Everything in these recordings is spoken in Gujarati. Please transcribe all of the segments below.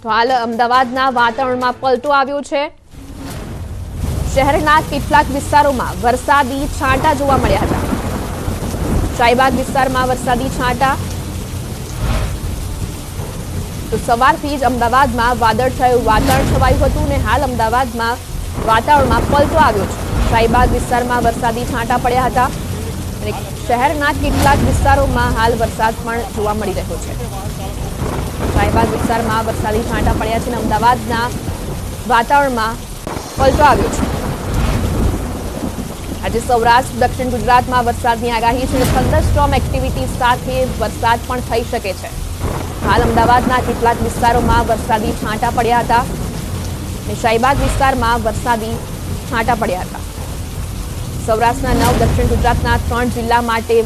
તો હાલ અમદાવાદના વાતાવરણમાં પલટો આવ્યો છે। શહેરના કેટલાક વિસ્તારોમાં વરસાદી છાંટા જોવા મળ્યા હતા। શાહીબાગ વિસ્તારમાં વરસાદી છાંટા। તો સવારથી જ અમદાવાદમાં વાદળછાયું વાતાવરણ છવાયું હતું અને હાલ અમદાવાદમાં વાતાવરણમાં પલટો આવ્યો છે। શાહીબાગ વિસ્તારમાં વરસાદી છાંટા પડ્યા હતા અને શહેરના કેટલાક વિસ્તારોમાં હાલ વરસાદ પણ જોવા મળી રહ્યો છે। શાહીબાગ વિસ્તારમાં વરસાદી છાંટા પડ્યા છે અને અમદાવાદના વાતાવરણમાં પલટો આવ્યો છે। આજે સૌરાષ્ટ્ર દક્ષિણ ગુજરાતમાં વરસાદની આગાહી છે। થંડરસ્ટોર્મ એક્ટિવિટી સાથે વરસાદ પણ થઈ શકે છે। હાલ અમદાવાદના કેટલાક વિસ્તારોમાં વરસાદી છાંટા પડ્યા હતા અને શાહીબાગ વિસ્તારમાં વરસાદી છાંટા પડ્યા હતા। સૌરાષ્ટ્રના 9, દક્ષિણ ગુજરાતના 3 જિલ્લા માટે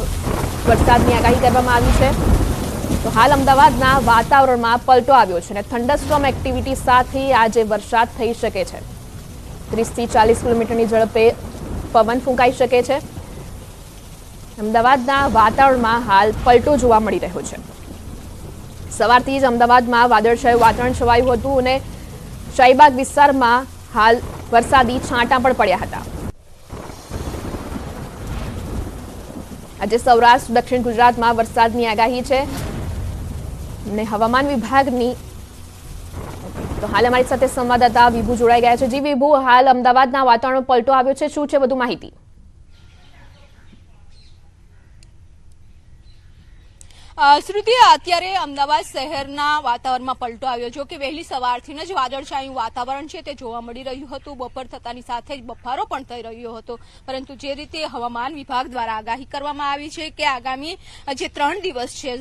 વરસાદની આગાહી કરવામાં આવી છે। તો હાલ અમદાવાદના વાતાવરણમાં પલટો આવ્યો છે અને થંડરસ્ટોર્મ એક્ટિવિટી સાથે આજે વરસાદ થઈ શકે છે। 30 થી 40 કિલોમીટરની ઝડપે પવન ફૂંકાઈ શકે છે। અમદાવાદના વાતાવરણમાં હાલ પલટો જોવા મળી રહ્યો છે। સવારથી જ અમદાવાદમાં વાદળછાયું વાતાવરણ છવાયું હતું અને શાહીબાગ વિસ્તારમાં હાલ વરસાદી છાંટા પણ પડ્યા હતા। આજે સૌરાષ્ટ્ર દક્ષિણ ગુજરાતમાં વરસાદની આગાહી છે અને હવામાન વિભાગની તો હાલ અમારી સાથે સંવાદદાતા વિભુ જોડાઈ ગયા છે। જી વિભુ, હાલ અમદાવાદના વાતાવરણમાં પલટો આવ્યો છે, શું છે વધુ માહિતી? શ્રુતિ, અત્યારે અમદાવાદ શહેરના વાતાવરણમાં પલટો આવ્યો છે કે વહેલી સવારથી જ વાદળછાયું વાતાવરણ છે તે જોવા મળી રહ્યું હતું। બપોર થતાની સાથે જ બફારો પણ થઈ રહ્યો હતો, પરંતુ જે રીતે હવામાન વિભાગ દ્વારા આગાહી કરવામાં આવી છે કે આગામી જે 3 દિવસ છે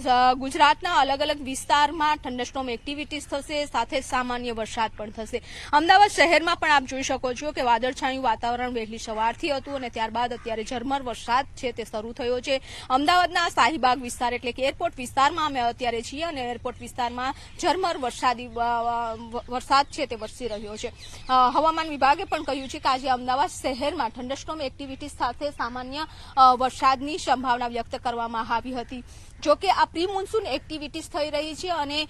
ગુજરાતના અલગ અલગ વિસ્તારમાં થંડરસ્ટોર્મ એક્ટિવિટીઝ થશે, સાથે સામાન્ય વરસાદ પણ થશે। અમદાવાદ શહેરમાં પણ આપ જોઈ શકો છો કે વાદળછાયું વાતાવરણ વહેલી સવારથી હતું અને ત્યારબાદ અત્યારે ઝરમર વરસાદ છે તે શરૂ થયો છે। અમદાવાદના શાહીબાગ વિસ્તાર એટલે કે એરપોર્ટ વિસ્તારમાં અમે અત્યારે છીએ અને એરપોર્ટ વિસ્તારમાં ઝરમર વરસાદ છે તે વરસી રહ્યો છે। હવામાન વિભાગે પણ કહ્યું છે કે આજે અમદાવાદ શહેરમાં થંડરસ્ટોર્મ એક્ટિવિટી સાથે સામાન્ય વરસાદની સંભાવના વ્યક્ત કરવામાં આવી હતી। જોકે આ પ્રી મોન્સૂન એક્ટિવિટીઝ થઈ રહી છે અને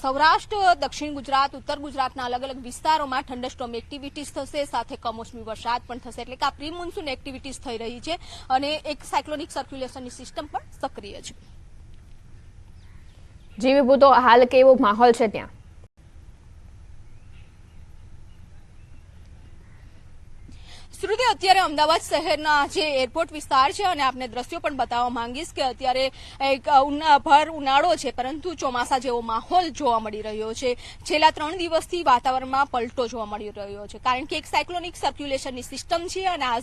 સૌરાષ્ટ્ર, દક્ષિણ ગુજરાત, ઉત્તર ગુજરાતના અલગ અલગ વિસ્તારોમાં થંડરસ્ટોર્મ એક્ટિવિટીઝ થશે, સાથે કમોસમી વરસાદ પણ થશે। એટલે કે આ પ્રી મોન્સૂન એક્ટિવિટીઝ થઈ રહી છે અને એક સાયક્લોનિક સર્ક્યુલેશનની સિસ્ટમ પણ સક્રિય છે। જી વિભુ, તો હાલ કેવો માહોલ છે ત્યાં? શ્રુતિ, અત્યારે અમદાવાદ શહેરના જે એરપોર્ટ વિસ્તાર છે અને આપને દ્રશ્યો પણ બતાવવા માંગીશ કે અત્યારે એક ભર ઉનાળો છે પરંતુ ચોમાસા જેવો માહોલ જોવા મળી રહ્યો છે। છેલ્લા 3 દિવસથી વાતાવરણમાં પલટો જોવા મળી રહ્યો છે કારણ કે એક સાયક્લોનિક સર્ક્યુલેશનની સિસ્ટમ છે અને આ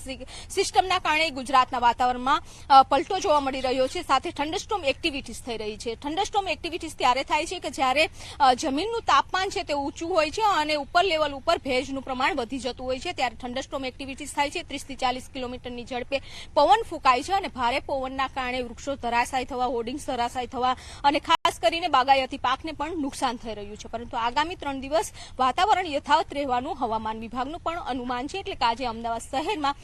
સિસ્ટમના કારણે ગુજરાતના વાતાવરણમાં પલટો જોવા મળી રહ્યો છે, સાથે થંડરસ્ટોર્મ એક્ટિવિટીઝ થઈ રહી છે। થંડરસ્ટોર્મ એક્ટિવિટીઝ ત્યારે થાય છે કે જ્યારે જમીનનું તાપમાન છે તે ઊંચું હોય છે અને ઉપર લેવલ ઉપર ભેજનું પ્રમાણ વધી જતું હોય છે, ત્યારે થંડરસ્ટોર્મ એક્ટિવિટીઝ થાય છે। 30 થી 40 કિલોમીટરની ઝડપે પવન ફૂંકાય છે અને ભારે પવનના કારણે વૃક્ષો ધરાશાયી થવા, હોર્ડિંગ્સ ધરાશાયી થવા અને ખાસ કરીને બાગાયતી પાકને પણ નુકસાન થઈ રહ્યું છે। પરંતુ આગામી 3 દિવસ વાતાવરણ યથાવત રહેવાનું હવામાન વિભાગનું પણ અનુમાન છે, એટલે કે આજે અમદાવાદ શહેરમાં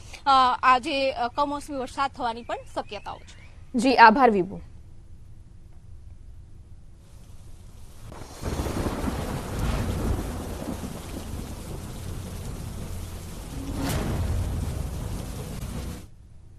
આજે કમોસમી વરસાદ થવાની પણ શક્યતાઓ છે। જી, આભાર વિભુ।